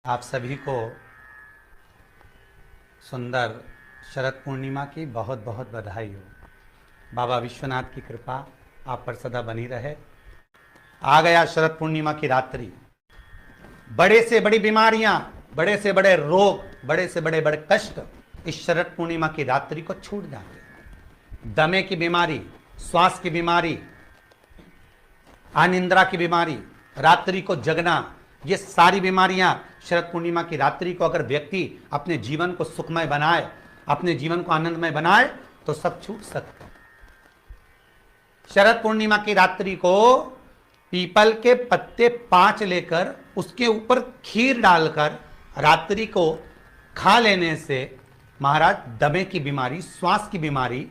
आप सभी को सुंदर शरद पूर्णिमा की बहुत बहुत बधाई हो। बाबा विश्वनाथ की कृपा आप पर सदा बनी रहे। आ गया शरद पूर्णिमा की रात्रि। बड़े से बड़ी बीमारियां, बड़े से बड़े रोग, बड़े से बड़े बड़े कष्ट इस शरद पूर्णिमा की रात्रि को छूट जाते हैं। दमे की बीमारी, श्वास की बीमारी, अनिद्रा की बीमारी, रात्रि को जगना, ये सारी बीमारियां शरद पूर्णिमा की रात्रि को अगर व्यक्ति अपने जीवन को सुखमय बनाए, अपने जीवन को आनंदमय बनाए तो सब छूट सकते हैं। शरद पूर्णिमा की रात्रि को पीपल के पत्ते 5 लेकर उसके ऊपर खीर डालकर रात्रि को खा लेने से महाराज दमे की बीमारी, श्वास की बीमारी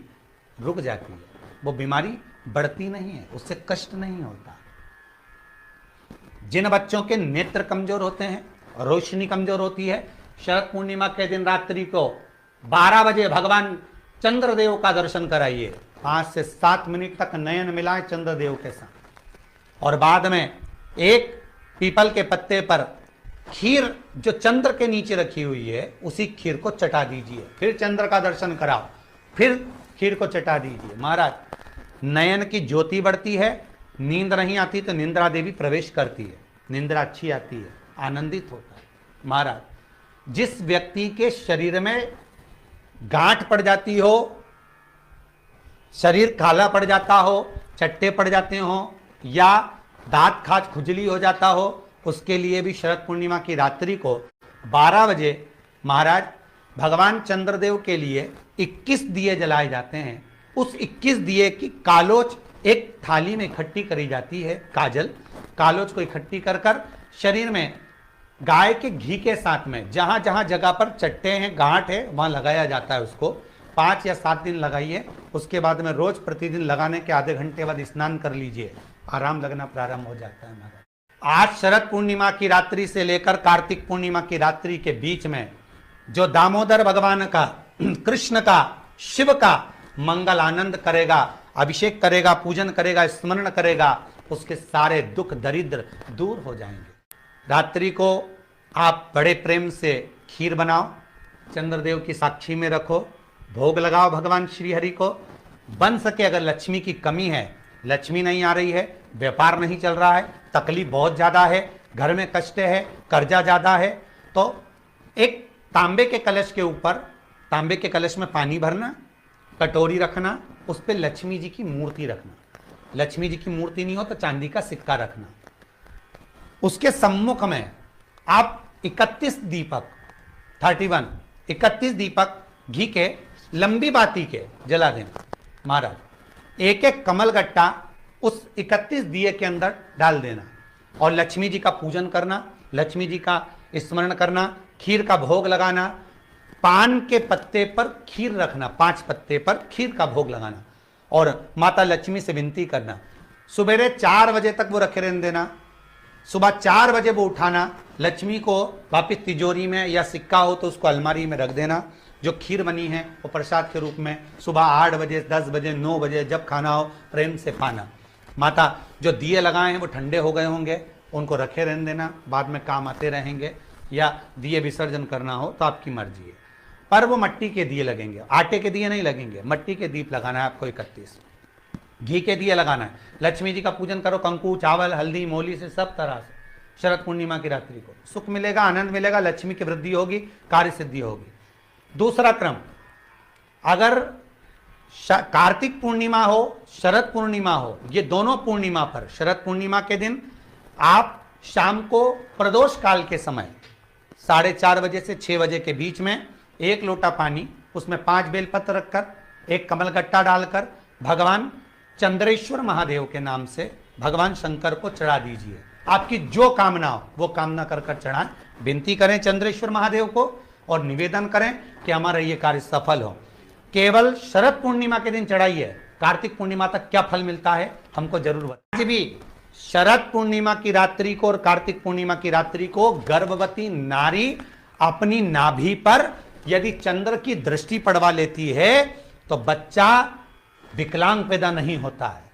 रुक जाती है। वो बीमारी बढ़ती नहीं है, उससे कष्ट नहीं होता। जिन बच्चों के नेत्र कमजोर होते हैं, रोशनी कमजोर होती है, शरद पूर्णिमा के दिन रात्रि को 12 बजे भगवान चंद्रदेव का दर्शन कराइए। 5 से 7 मिनट तक नयन मिलाएं चंद्रदेव के साथ और बाद में एक पीपल के पत्ते पर खीर जो चंद्र के नीचे रखी हुई है उसी खीर को चटा दीजिए। फिर चंद्र का दर्शन कराओ, फिर खीर को चटा दीजिए। महाराज नयन की ज्योति बढ़ती है, नींद नहीं आती तो निंद्रा देवी प्रवेश करती है, निंद्रा अच्छी आती है, आनंदित होता है। महाराज जिस व्यक्ति के शरीर में गांठ पड़ जाती हो, शरीर काला पड़ जाता हो, चट्टे पड़ जाते हो या दांत खाज खुजली हो जाता हो, उसके लिए भी शरद पूर्णिमा की रात्रि को 12 बजे महाराज भगवान चंद्रदेव के लिए 21 दिए जलाए जाते हैं। उस 21 दिए की कालोच एक थाली में इकट्ठी करी जाती है। कालोच को इकट्ठी कर कर शरीर में गाय के घी के साथ में जहां जहां जगह पर चट्टे हैं, गांठ है, वहां लगाया जाता है। उसको 5 या 7 दिन लगाइए। उसके बाद में रोज प्रतिदिन लगाने के आधे घंटे बाद स्नान कर लीजिए, आराम लगना प्रारंभ हो जाता है। महाराज आज शरद पूर्णिमा की रात्रि से लेकर कार्तिक पूर्णिमा की रात्रि के बीच में जो दामोदर भगवान का, कृष्ण का, शिव का मंगल आनंद करेगा, अभिषेक करेगा, पूजन करेगा, स्मरण करेगा, उसके सारे दुख दरिद्र दूर हो जाएंगे। रात्रि को आप बड़े प्रेम से खीर बनाओ, चंद्रदेव की साक्षी में रखो, भोग लगाओ भगवान श्री हरि को। बन सके अगर लक्ष्मी की कमी है, लक्ष्मी नहीं आ रही है, व्यापार नहीं चल रहा है, तकलीफ बहुत ज्यादा है, घर में कष्ट है, कर्जा ज्यादा है, तो एक तांबे के कलश के ऊपर, तांबे के कलश में पानी भरना, कटोरी रखना, उस पर लक्ष्मी जी की मूर्ति रखना। लक्ष्मी जी की मूर्ति नहीं हो तो चांदी का सिक्का रखना। उसके सम्मुख में आप 31 दीपक घी के लंबी बाती के जला देना। महाराज एक एक कमल गट्टा उस 31 दिए के अंदर डाल देना और लक्ष्मी जी का पूजन करना, लक्ष्मी जी का स्मरण करना, खीर का भोग लगाना, पान के पत्ते पर खीर रखना, 5 पत्ते पर खीर का भोग लगाना और माता लक्ष्मी से विनती करना। सुबेरे 4 बजे तक वो रखे रहने देना, सुबह 4 बजे वो उठाना, लक्ष्मी को वापिस तिजोरी में या सिक्का हो तो उसको अलमारी में रख देना। जो खीर बनी है वो प्रसाद के रूप में सुबह 8 बजे, 10 बजे, 9 बजे जब खाना हो प्रेम से खाना। माता जो दिए लगाए हैं वो ठंडे हो गए होंगे, उनको रखे रहने देना, बाद में काम आते रहेंगे, या दिए विसर्जन करना हो तो आपकी मर्जी है। पर वो मट्टी के दिए लगेंगे, आटे के दिए नहीं लगेंगे, मट्टी के दीप लगाना है आपको। 31 घी के दिए लगाना है। लक्ष्मी जी का पूजन करो, कंकु, चावल, हल्दी, मोली से सब तरह से। शरद पूर्णिमा की रात्रि को सुख मिलेगा, आनंद मिलेगा, लक्ष्मी की वृद्धि होगी, कार्य सिद्धि होगी। दूसरा क्रम, अगर कार्तिक पूर्णिमा हो, शरद पूर्णिमा हो, ये दोनों पूर्णिमा पर शरद पूर्णिमा के दिन आप शाम को प्रदोष काल के समय 4:30 बजे से 6 बजे के बीच में 1 लोटा पानी, उसमें 5 बेलपत्र रखकर, एक कमल गट्टा डालकर भगवान चंद्रेश्वर महादेव के नाम से भगवान शंकर को चढ़ा दीजिए। आपकी जो कामना हो वो कामना कर कर चढ़ाएं, विनती करें चंद्रेश्वर महादेव को और निवेदन करें कि हमारा ये कार्य सफल हो। केवल शरद पूर्णिमा के दिन चढ़ाइए, कार्तिक पूर्णिमा तक क्या फल मिलता है हमको जरूर बताइए। भी शरद पूर्णिमा की रात्रि को और कार्तिक पूर्णिमा की रात्रि को गर्भवती नारी अपनी नाभि पर यदि चंद्र की दृष्टि पड़वा लेती है तो बच्चा विकलांग पैदा नहीं होता है।